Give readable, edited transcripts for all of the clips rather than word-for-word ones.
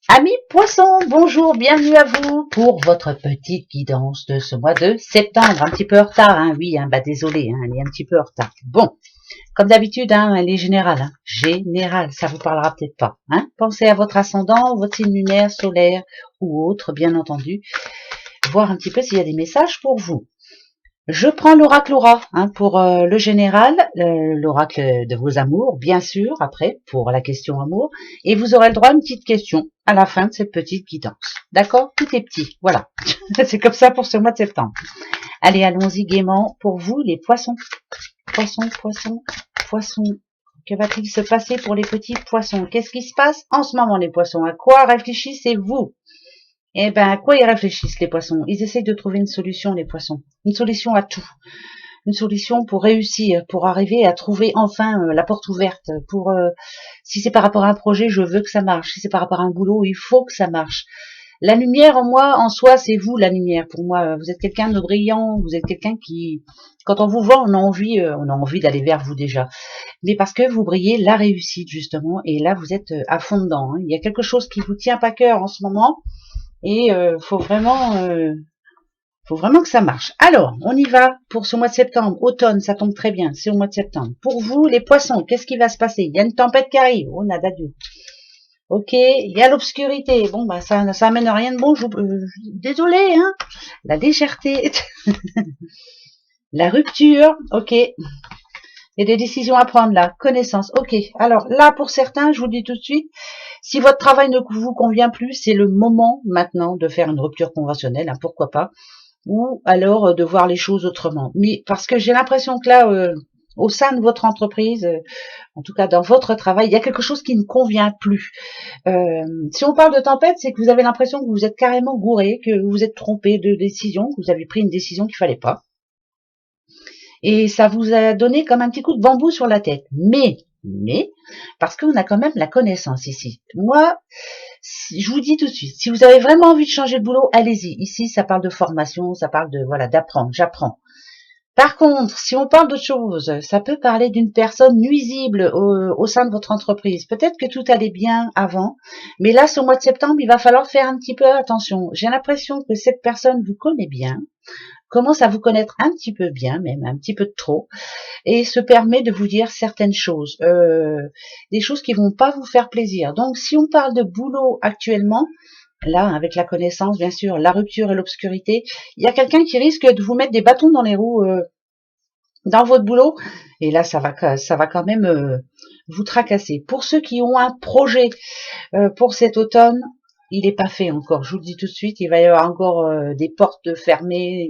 Amis poissons, bonjour, bienvenue à vous pour votre petite guidance de ce mois de septembre. Un petit peu en retard, hein, oui, hein, bah désolé, hein, elle est un petit peu en retard. Bon, comme d'habitude, hein, elle est générale, hein, générale, ça vous parlera peut-être pas. Hein. Pensez à votre ascendant, votre signe lunaire, solaire ou autre, bien entendu, voir un petit peu s'il y a des messages pour vous. Je prends l'oracle Aura hein, pour le général, l'oracle de vos amours, bien sûr, après, pour la question amour. Et vous aurez le droit à une petite question à la fin de cette petite guidance. D'accord? Tout est petit, voilà. C'est comme ça pour ce mois de septembre. Allez, allons-y gaiement pour vous, les poissons. Poissons, poissons, poissons. Que va-t-il se passer pour les petits poissons? Qu'est-ce qui se passe en ce moment, les poissons? À quoi réfléchissez-vous? Eh ben, à quoi ils réfléchissent, les poissons? Ils essayent de trouver une solution, les poissons. Une solution à tout. Une solution pour réussir, pour arriver à trouver enfin la porte ouverte. Pour si c'est par rapport à un projet, je veux que ça marche. Si c'est par rapport à un boulot, il faut que ça marche. La lumière en moi, en soi, c'est vous la lumière. Pour moi, vous êtes quelqu'un de brillant. Vous êtes quelqu'un qui, quand on vous voit, on a envie d'aller vers vous déjà. Mais parce que vous brillez la réussite justement, et là vous êtes à fond dedans. Hein. Il y a quelque chose qui vous tient pas cœur en ce moment. Et faut vraiment que ça marche. Alors, on y va pour ce mois de septembre. Automne, ça tombe très bien, c'est au mois de septembre. Pour vous, les poissons, qu'est-ce qui va se passer? Il y a une tempête qui arrive. Oh, nada Dieu. Ok, il y a l'obscurité. Bon, bah ça amène rien de bon. Désolé, hein. La légèreté, la rupture. Ok, il y a des décisions à prendre là. Connaissance. Ok. Alors là, pour certains, je vous le dis tout de suite, si votre travail ne vous convient plus, c'est le moment maintenant de faire une rupture conventionnelle. Hein, pourquoi pas? Ou alors de voir les choses autrement. Mais parce que j'ai l'impression que là, au sein de votre entreprise, en tout cas dans votre travail, il y a quelque chose qui ne convient plus. Si on parle de tempête, c'est que vous avez l'impression que vous êtes carrément gouré, que vous vous êtes trompé de décision, que vous avez pris une décision qu'il fallait pas. Et ça vous a donné comme un petit coup de bambou sur la tête. Mais, parce qu'on a quand même la connaissance ici. Moi, je vous dis tout de suite, si vous avez vraiment envie de changer de boulot, allez-y. Ici, ça parle de formation, ça parle de voilà d'apprendre, j'apprends. Par contre, si on parle d'autre chose, ça peut parler d'une personne nuisible au sein de votre entreprise. Peut-être que tout allait bien avant, mais là, ce mois de septembre, il va falloir faire un petit peu attention. J'ai l'impression que cette personne vous connaît bien, commence à vous connaître un petit peu bien, même un petit peu de trop, et se permet de vous dire certaines choses, des choses qui vont pas vous faire plaisir. Donc, si on parle de boulot actuellement, là, avec la connaissance, bien sûr, la rupture et l'obscurité, il y a quelqu'un qui risque de vous mettre des bâtons dans les roues dans votre boulot, et là, ça va quand même vous tracasser. Pour ceux qui ont un projet pour cet automne, il n'est pas fait encore. Je vous le dis tout de suite, il va y avoir encore des portes fermées,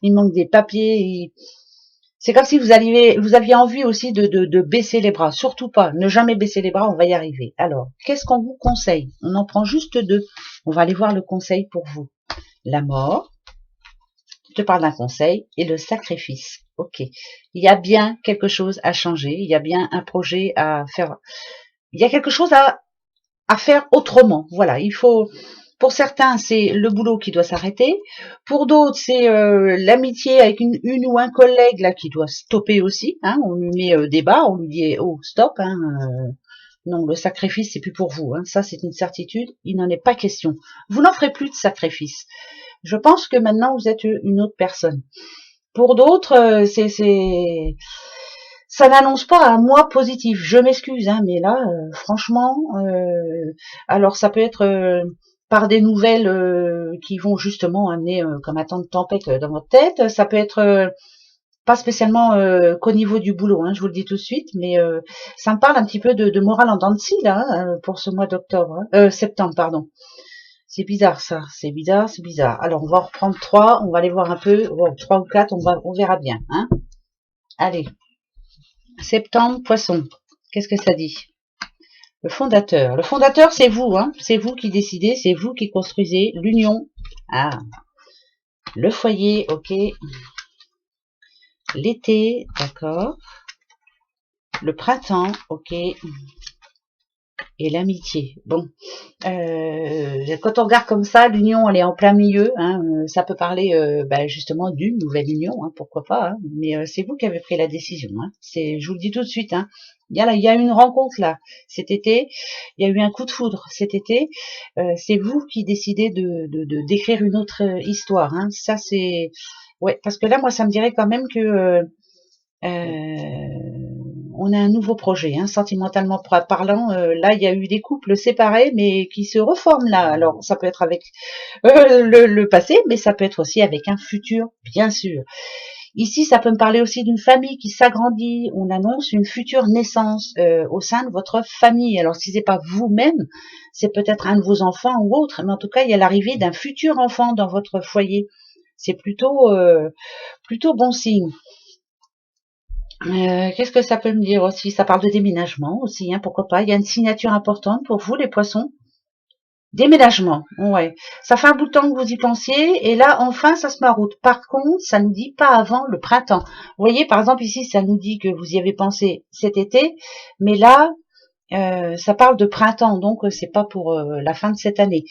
il manque des papiers. C'est comme si vous aviez envie aussi de baisser les bras. Surtout pas, ne jamais baisser les bras, on va y arriver. Alors, qu'est-ce qu'on vous conseille? On en prend juste deux. On va aller voir le conseil pour vous. La mort, je te parle d'un conseil, et le sacrifice. Ok, il y a bien quelque chose à changer, il y a bien un projet à faire, il y a quelque chose à faire autrement. Voilà, il faut... Pour certains, c'est le boulot qui doit s'arrêter. Pour d'autres, c'est l'amitié avec une ou un collègue là qui doit stopper aussi. Hein, on lui met des bas, on lui dit oh stop. Hein, non, le sacrifice c'est plus pour vous. Hein, ça c'est une certitude. Il n'en est pas question. Vous n'en ferez plus de sacrifice. Je pense que maintenant vous êtes une autre personne. Pour d'autres, ça n'annonce pas un mois positif. Je m'excuse, hein, mais là, franchement, alors ça peut être par des nouvelles qui vont justement amener comme un temps de tempête dans votre tête. Ça peut être pas spécialement qu'au niveau du boulot, hein, je vous le dis tout de suite, mais ça me parle un petit peu de morale en dents de scie là hein, pour ce mois d'octobre, hein, septembre, pardon. C'est bizarre ça, c'est bizarre, c'est bizarre. Alors on va en reprendre trois, on va aller voir un peu, bon, trois ou quatre, on verra bien. Hein. Allez, septembre, poisson. Qu'est-ce que ça dit? Le fondateur. Le fondateur, c'est vous, hein. C'est vous qui décidez, c'est vous qui construisez l'union. Ah, le foyer, ok. L'été, d'accord. Le printemps, ok. et l'amitié. Bon, quand on regarde comme ça, l'union, elle est en plein milieu. Hein, ça peut parler justement d'une nouvelle union, hein, pourquoi pas. Hein, mais c'est vous qui avez pris la décision. Hein, je vous le dis tout de suite. Hein, il y a une rencontre là cet été. Il y a eu un coup de foudre cet été. C'est vous qui décidez d'écrire une autre histoire. Hein, ça c'est ouais, parce que là, moi, ça me dirait quand même que on a un nouveau projet, hein, sentimentalement parlant. Là, il y a eu des couples séparés, mais qui se reforment là. Alors, ça peut être avec le passé, mais ça peut être aussi avec un futur, bien sûr. Ici, ça peut me parler aussi d'une famille qui s'agrandit. On annonce une future naissance au sein de votre famille. Alors, si c'est pas vous-même, c'est peut-être un de vos enfants ou autre, mais en tout cas, il y a l'arrivée d'un futur enfant dans votre foyer. C'est plutôt bon signe. Qu'est-ce que ça peut me dire aussi? Ça parle de déménagement aussi, hein, pourquoi pas. Il y a une signature importante pour vous, les poissons. Déménagement, ouais. Ça fait un bout de temps que vous y pensiez, et là, enfin, ça se met en route. Par contre, ça ne dit pas avant le printemps. Vous voyez, par exemple, ici, ça nous dit que vous y avez pensé cet été, mais là, ça parle de printemps, donc c'est pas pour la fin de cette année.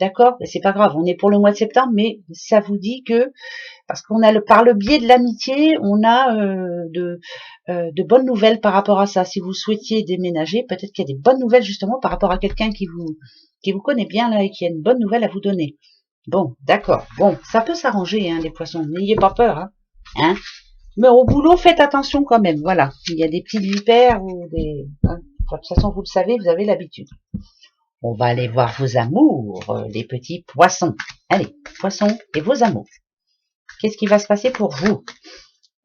D'accord? C'est pas grave, on est pour le mois de septembre, mais ça vous dit que parce qu'on a par le biais de l'amitié, on a de bonnes nouvelles par rapport à ça. Si vous souhaitiez déménager, peut-être qu'il y a des bonnes nouvelles justement par rapport à quelqu'un qui vous connaît bien là et qui a une bonne nouvelle à vous donner. Bon, d'accord. Bon, ça peut s'arranger, hein, les poissons. N'ayez pas peur, hein. Hein. Mais au boulot, faites attention quand même. Voilà. Il y a des petites vipères ou des. Hein. De toute façon, vous le savez, vous avez l'habitude. On va aller voir vos amours, les petits poissons. Allez, poissons et vos amours. Qu'est-ce qui va se passer pour vous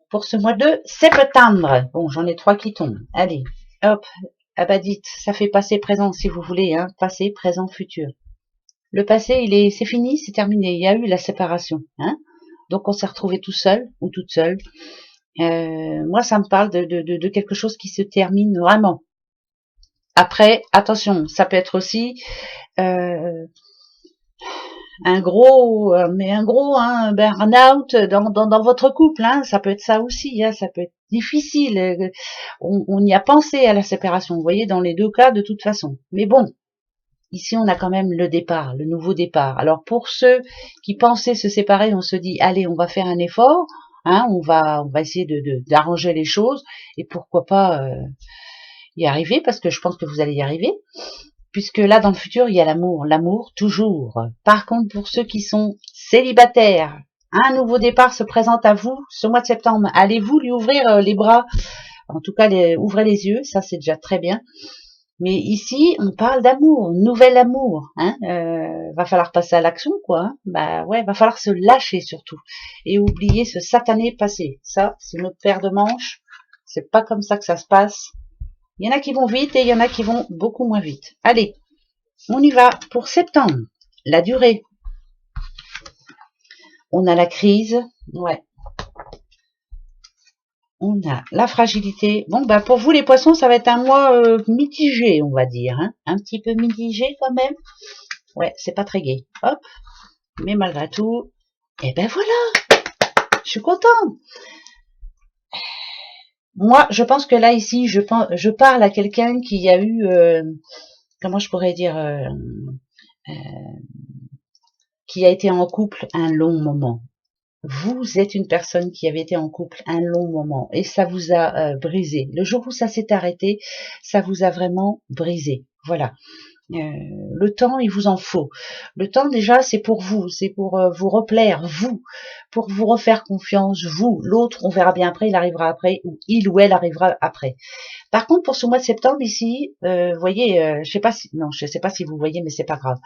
pour ce mois de septembre? Bon, j'en ai 3 qui tombent. Allez, hop, ah bah dites, ça fait passé présent si vous voulez, hein, passé, présent, futur. Le passé, c'est fini, c'est terminé. Il y a eu la séparation, hein. Donc on s'est retrouvé tout seul ou toute seule. Moi, ça me parle de quelque chose qui se termine vraiment. Après, attention, ça peut être aussi un gros burn-out dans votre couple, hein, ça peut être ça aussi, hein, ça peut être difficile. On y a pensé à la séparation, vous voyez, dans les deux cas de toute façon. Mais bon, ici on a quand même le départ, le nouveau départ. Alors pour ceux qui pensaient se séparer, on se dit allez, on va faire un effort, hein, on va essayer d'arranger les choses et pourquoi pas y arriver, parce que je pense que vous allez y arriver. Puisque là, dans le futur, il y a l'amour toujours. Par contre, pour ceux qui sont célibataires, un nouveau départ se présente à vous ce mois de septembre. Allez-vous lui ouvrir les bras? En tout cas, ouvrez les yeux, ça c'est déjà très bien. Mais ici, on parle d'amour, nouvel amour. Hein, va falloir passer à l'action, quoi. Hein. Bah ouais, va falloir se lâcher surtout et oublier ce satané passé. Ça, c'est notre paire de manches. C'est pas comme ça que ça se passe. Il y en a qui vont vite et il y en a qui vont beaucoup moins vite. Allez, on y va pour septembre. La durée. On a la crise. Ouais. On a la fragilité. Bon, bah pour vous les poissons, ça va être un mois mitigé, on va dire. Hein. Un petit peu mitigé quand même. Ouais, c'est pas très gai. Hop. Mais malgré tout, eh ben voilà. Je suis contente. Moi, je pense que là, ici, je parle à quelqu'un qui a eu... comment je pourrais dire qui a été en couple un long moment. Vous êtes une personne qui avait été en couple un long moment et ça vous a brisé. Le jour où ça s'est arrêté, ça vous a vraiment brisé. Voilà. Le temps, il vous en faut. Le temps, déjà, c'est pour vous. C'est pour vous replaire, vous. Pour vous refaire confiance, vous. L'autre, on verra bien après, il arrivera après, ou il ou elle arrivera après. Par contre, pour ce mois de septembre, ici, vous voyez, je sais pas si vous voyez, mais c'est pas grave.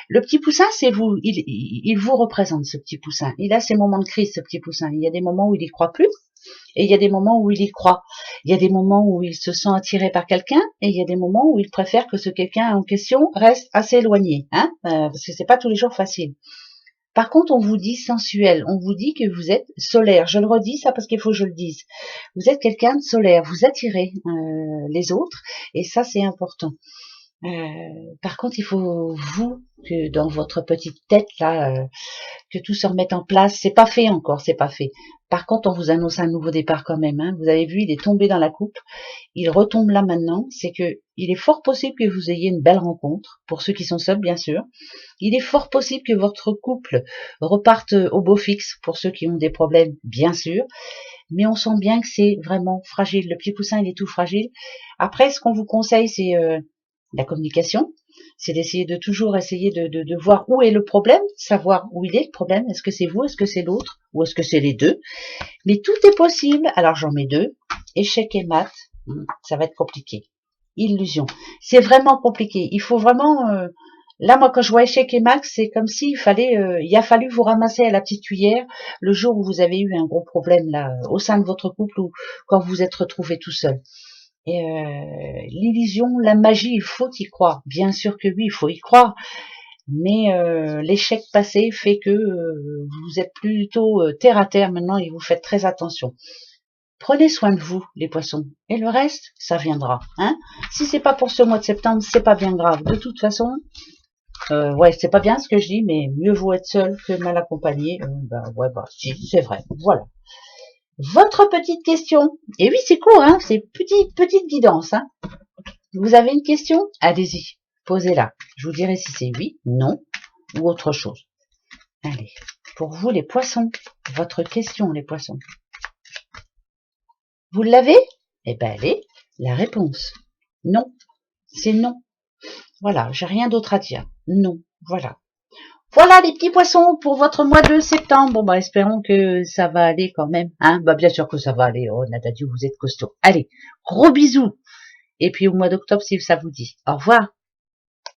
Le petit poussin, c'est vous. Il vous représente, ce petit poussin. Il a ses moments de crise, ce petit poussin. Il y a des moments où il y croit plus. Et il y a des moments où il y croit. Il y a des moments où il se sent attiré par quelqu'un et il y a des moments où il préfère que ce quelqu'un en question reste assez éloigné, hein, parce que c'est pas tous les jours facile. Par contre, on vous dit sensuel, on vous dit que vous êtes solaire. Je le redis ça parce qu'il faut que je le dise. Vous êtes quelqu'un de solaire, vous attirez les autres et ça c'est important. Par contre, il faut, vous, que dans votre petite tête, là, que tout se remette en place. C'est pas fait encore, c'est pas fait. Par contre, on vous annonce un nouveau départ quand même. Hein. Vous avez vu, il est tombé dans la coupe. Il retombe là maintenant. C'est que il est fort possible que vous ayez une belle rencontre, pour ceux qui sont seuls, bien sûr. Il est fort possible que votre couple reparte au beau fixe, pour ceux qui ont des problèmes, bien sûr. Mais on sent bien que c'est vraiment fragile. Le petit coussin, il est tout fragile. Après, ce qu'on vous conseille, c'est la communication. C'est d'essayer de toujours essayer de voir où est le problème, savoir où il est le problème. Est-ce que c'est vous, est-ce que c'est l'autre, ou est-ce que c'est les deux? Mais tout est possible. Alors j'en mets deux. Échec et maths, ça va être compliqué. Illusion. C'est vraiment compliqué. Il faut vraiment... là, moi, quand je vois échec et maths, c'est comme s'il fallait... il a fallu vous ramasser à la petite cuillère le jour où vous avez eu un gros problème là au sein de votre couple ou quand vous vous êtes retrouvé tout seul. Et l'illusion, la magie, il faut y croire. Bien sûr que oui, il faut y croire. Mais l'échec passé fait que vous êtes plutôt terre à terre maintenant et vous faites très attention. Prenez soin de vous, les poissons. Et le reste, ça viendra. Hein, si c'est pas pour ce mois de septembre, c'est pas bien grave. De toute façon, ouais, c'est pas bien ce que je dis, mais mieux vaut être seul que mal accompagné. Ouais, si, c'est vrai. Voilà. Votre petite question. Et oui, c'est court, hein. C'est petite guidance, hein. Vous avez une question? Allez-y. Posez-la. Je vous dirai si c'est oui, non ou autre chose. Allez. Pour vous, les poissons. Votre question, les poissons. Vous l'avez? Eh ben, allez. La réponse. Non. C'est non. Voilà. J'ai rien d'autre à dire. Non. Voilà. Voilà les petits poissons pour votre mois de septembre. Bon, espérons que ça va aller quand même. Hein, bien sûr que ça va aller. Oh, Nadadiou, vous êtes costaud. Allez, gros bisous. Et puis au mois d'octobre, si ça vous dit. Au revoir.